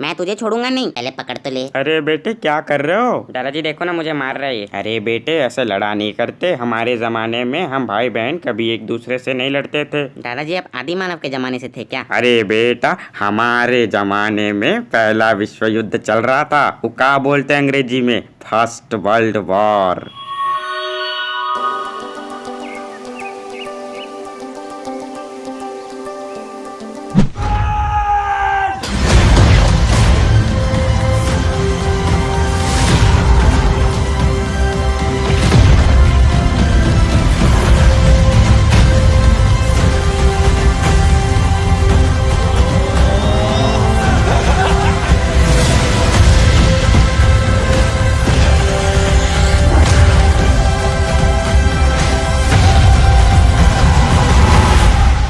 मैं तुझे छोड़ूंगा नहीं, पहले पकड़ तो ले। अरे बेटे क्या कर रहे हो? दादाजी देखो ना, मुझे मार रहा है ये। अरे बेटे ऐसे लड़ा नहीं करते। हमारे जमाने में हम भाई बहन कभी एक दूसरे से नहीं लड़ते थे। दादाजी आप आदि मानव के जमाने से थे क्या? अरे बेटा हमारे जमाने में पहला विश्व युद्ध चल रहा था। वो क्या बोलते हैं अंग्रेजी में, फर्स्ट वर्ल्ड वॉर।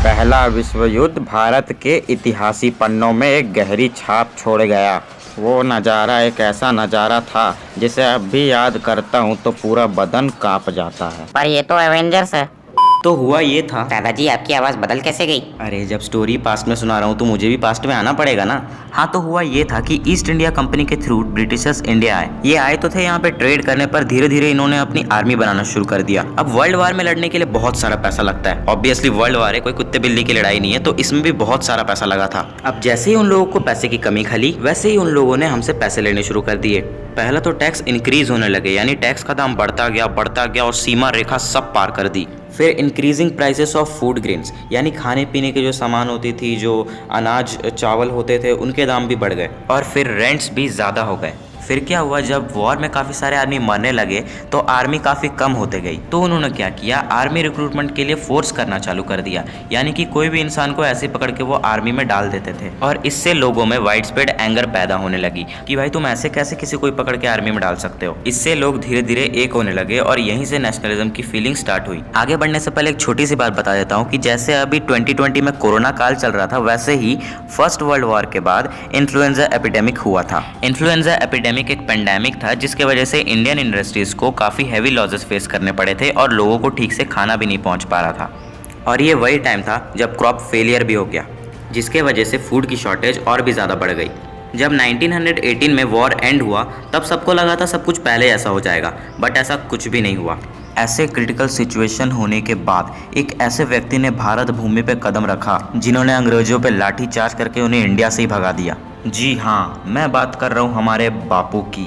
पहला विश्व युद्ध भारत के इतिहासी पन्नों में एक गहरी छाप छोड़ गया। वो नज़ारा एक ऐसा नज़ारा था जिसे अब भी याद करता हूँ तो पूरा बदन कांप जाता है। पर ये तो एवेंजर्स है। तो हुआ ये था। दादाजी आपकी आवाज बदल कैसे गई? अरे जब स्टोरी पास्ट में सुना रहा हूँ तो मुझे भी पास्ट में आना पड़ेगा ना। हाँ, तो हुआ ये था कि ईस्ट इंडिया कंपनी के थ्रू ब्रिटिशर्स इंडिया आए। ये आए तो थे यहाँ पे ट्रेड करने, पर धीरे धीरे इन्होंने अपनी आर्मी बनाना शुरू कर दिया। अब वर्ल्ड वार में लड़ने के लिए बहुत सारा पैसा लगता है। ऑब्वियसली वर्ल्ड वार है, कोई कुत्ते बिल्ली की लड़ाई नहीं है, तो इसमें भी बहुत सारा पैसा लगा था। अब जैसे ही उन लोगों को पैसे की कमी खली, वैसे ही उन लोगों ने हमसे पैसे लेने शुरू कर दिए। पहला तो टैक्स इंक्रीज होने लगे, यानी टैक्स का दाम बढ़ता गया और सीमा रेखा सब पार कर दी। फिर increasing prices of food grains, यानी खाने पीने के जो सामान होती थी, जो अनाज चावल होते थे, उनके दाम भी बढ़ गए। और फिर रेंट्स भी ज़्यादा हो गए। फिर क्या हुआ, जब वॉर में काफ़ी सारे आदमी मरने लगे तो आर्मी काफ़ी कम होते गई। तो उन्होंने क्या किया, आर्मी रिक्रूटमेंट के लिए फोर्स करना चालू कर दिया, यानी कि कोई भी इंसान को ऐसे पकड़ के वो आर्मी में डाल देते थे। और इससे लोगों में वाइड स्प्रेड एंगर पैदा होने लगी कि भाई तुम ऐसे कैसे किसी को पकड़ के आर्मी में डाल सकते हो। इससे लोग धीरे धीरे एक होने लगे और यहीं से नेशनलिज्म की फीलिंग स्टार्ट हुई। आगे बढ़ने से पहले एक छोटी सी बात बता देता हूँ कि जैसे अभी 2020 में कोरोना काल चल रहा था, वैसे ही फर्स्ट वर्ल्ड वॉर के बाद इन्फ्लुएंजा एपिडेमिक हुआ था। इन्फ्लुएंजा एपिडेमिक एक पेंडेमिक था जिसके वजह से इंडियन इंडस्ट्रीज को काफ़ी हैवी लॉसेस फेस करने पड़े थे और लोगों को ठीक से खाना भी नहीं पहुंच पा रहा था। और ये वही टाइम था जब क्रॉप फेलियर भी हो गया, जिसके वजह से फूड की शॉर्टेज और भी ज़्यादा बढ़ गई। जब 1918 में वॉर एंड हुआ तब सबको लगा था सब कुछ पहले ऐसा हो जाएगा, बट ऐसा कुछ भी नहीं हुआ। ऐसे क्रिटिकल सिचुएशन होने के बाद एक ऐसे व्यक्ति ने भारत भूमि पे कदम रखा जिन्होंने अंग्रेजों पे लाठी चार्ज करके उन्हें इंडिया से ही भगा दिया। जी हाँ, मैं बात कर रहा हूँ हमारे बापू की।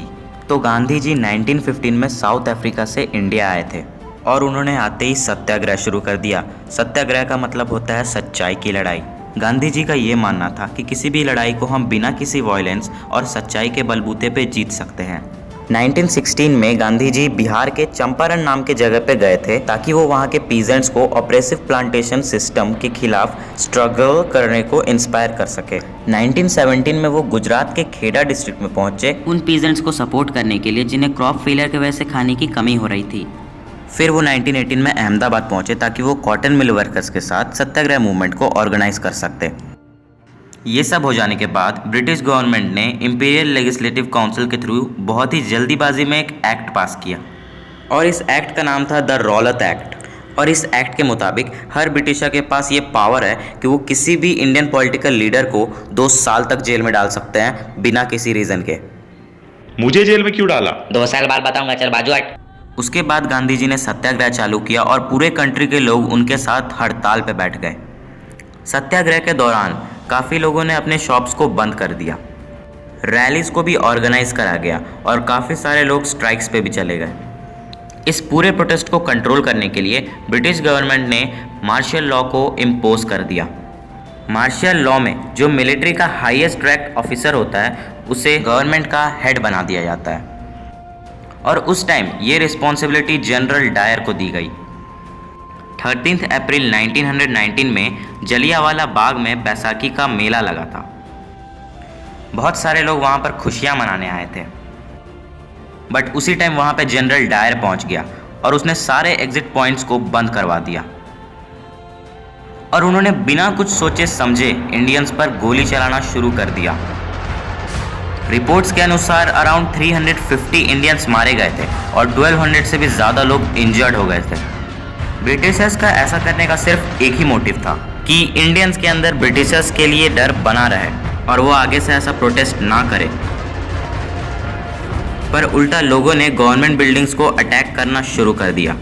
तो गांधी जी 1915 में साउथ अफ्रीका से इंडिया आए थे और उन्होंने आते ही सत्याग्रह शुरू कर दिया। सत्याग्रह का मतलब होता है सच्चाई की लड़ाई। गांधी जी का ये मानना था कि किसी भी लड़ाई को हम बिना किसी वायलेंस और सच्चाई के बलबूते पे जीत सकते हैं। 1916 में गांधी जी बिहार के चंपारण नाम के जगह पे गए थे ताकि वो वहाँ के पीजेंट्स को ऑपरेसिव प्लांटेशन सिस्टम के खिलाफ स्ट्रगल करने को इंस्पायर कर सके। 1917 में वो गुजरात के खेड़ा डिस्ट्रिक्ट में पहुंचे उन पीजेंट्स को सपोर्ट करने के लिए जिन्हें क्रॉप फेलियर की वजह से खाने की कमी हो रही थी। फिर वो 1918 में अहमदाबाद पहुंचे ताकि वो कॉटन मिल वर्कर्स के साथ सत्याग्रह मूवमेंट को ऑर्गेनाइज कर सकते। ये सब हो जाने के बाद ब्रिटिश गवर्नमेंट ने इंपीरियल लेजिस्लेटिव काउंसिल के थ्रू बहुत ही जल्दीबाजी में एक एक्ट पास किया और इस एक्ट का नाम था द रौलत एक्ट। और इस एक्ट के मुताबिक हर ब्रिटिशर के पास ये पावर है कि वो किसी भी इंडियन पॉलिटिकल लीडर को 2 साल तक जेल में डाल सकते हैं बिना किसी रीज़न के। मुझे जेल में क्यों डाला? 2 साल बाद बताऊंगा, चल बाजू हट। उसके बाद गांधी जी ने सत्याग्रह चालू किया और पूरे कंट्री के लोग उनके साथ हड़ताल पे बैठ गए। सत्याग्रह के दौरान काफ़ी लोगों ने अपने शॉप्स को बंद कर दिया, रैलीज को भी ऑर्गेनाइज करा गया और काफ़ी सारे लोग स्ट्राइक्स पे भी चले गए। इस पूरे प्रोटेस्ट को कंट्रोल करने के लिए ब्रिटिश गवर्नमेंट ने मार्शल लॉ को इम्पोज कर दिया। मार्शल लॉ में जो मिलिट्री का हाईएस्ट रैंक ऑफिसर होता है उसे गवर्नमेंट का हेड बना दिया जाता है और उस टाइम ये रिस्पॉन्सिबिलिटी जनरल डायर को दी गई। 13 अप्रैल 1919 में जलियांवाला बाग में बैसाखी का मेला लगा था। बहुत सारे लोग वहाँ पर खुशियाँ मनाने आए थे, बट उसी टाइम वहाँ पे जनरल डायर पहुँच गया और उसने सारे एग्जिट पॉइंट्स को बंद करवा दिया और उन्होंने बिना कुछ सोचे समझे इंडियंस पर गोली चलाना शुरू कर दिया। रिपोर्ट्स के अनुसार अराउंड 350 इंडियंस मारे गए थे और 1200 से भी ज़्यादा लोग इंजर्ड हो गए थे। ब्रिटिशर्स का ऐसा करने का सिर्फ एक ही मोटिव था कि इंडियंस के अंदर ब्रिटिशर्स के लिए डर बना रहे। और वो आगे से ऐसा प्रोटेस्ट ना करे। पर उल्टा लोगों ने गवर्नमेंट बिल्डिंग्स को अटैक करना शुरू कर दिया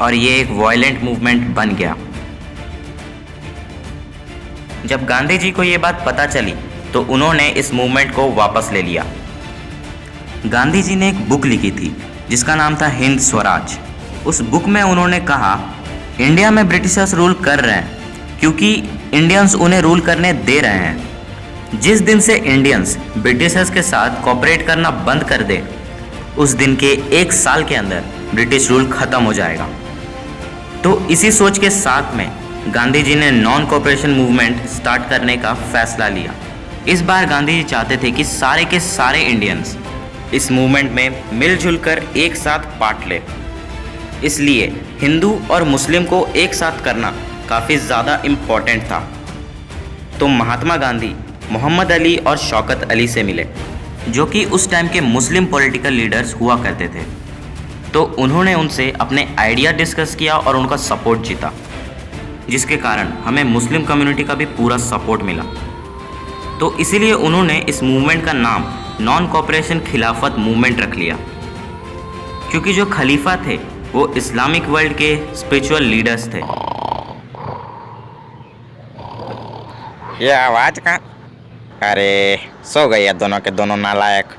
और ये एक वायलेंट मूवमेंट बन गया। जब गांधी जी को ये बात पता चली तो उन्होंने इस मूवमेंट को वापस ले लिया। गांधी जी ने एक बुक लिखी थी जिसका नाम था हिंद स्वराज। उस बुक में उन्होंने कहा, इंडिया में ब्रिटिशर्स रूल कर रहे हैं क्योंकि इंडियंस उन्हें रूल करने दे रहे हैं। जिस दिन से इंडियंस ब्रिटिशर्स के साथ कोऑपरेट करना बंद कर दे, उस दिन के 1 साल के अंदर ब्रिटिश रूल खत्म हो जाएगा। तो इसी सोच के साथ में गांधी जी ने नॉन कोऑपरेशन मूवमेंट स्टार्ट करने का फैसला लिया। इस बार गांधी जी चाहते थे कि सारे के सारे इंडियंस इस मूवमेंट में मिलजुल कर एक साथ पार्ट ले। इसलिए हिंदू और मुस्लिम को एक साथ करना काफ़ी ज़्यादा इम्पॉर्टेंट था। तो महात्मा गांधी मोहम्मद अली और शौकत अली से मिले, जो कि उस टाइम के मुस्लिम पॉलिटिकल लीडर्स हुआ करते थे। तो उन्होंने उनसे अपने आइडिया डिस्कस किया और उनका सपोर्ट जीता, जिसके कारण हमें मुस्लिम कम्युनिटी का भी पूरा सपोर्ट मिला। तो इसीलिए उन्होंने इस मूवमेंट का नाम नॉन कोऑपरेशन खिलाफत मूवमेंट रख लिया, क्योंकि जो खलीफा थे वो इस्लामिक वर्ल्ड के स्पिरिचुअल लीडर्स थे। ये आवाज का, अरे सो गए दोनों के दोनों नालायक।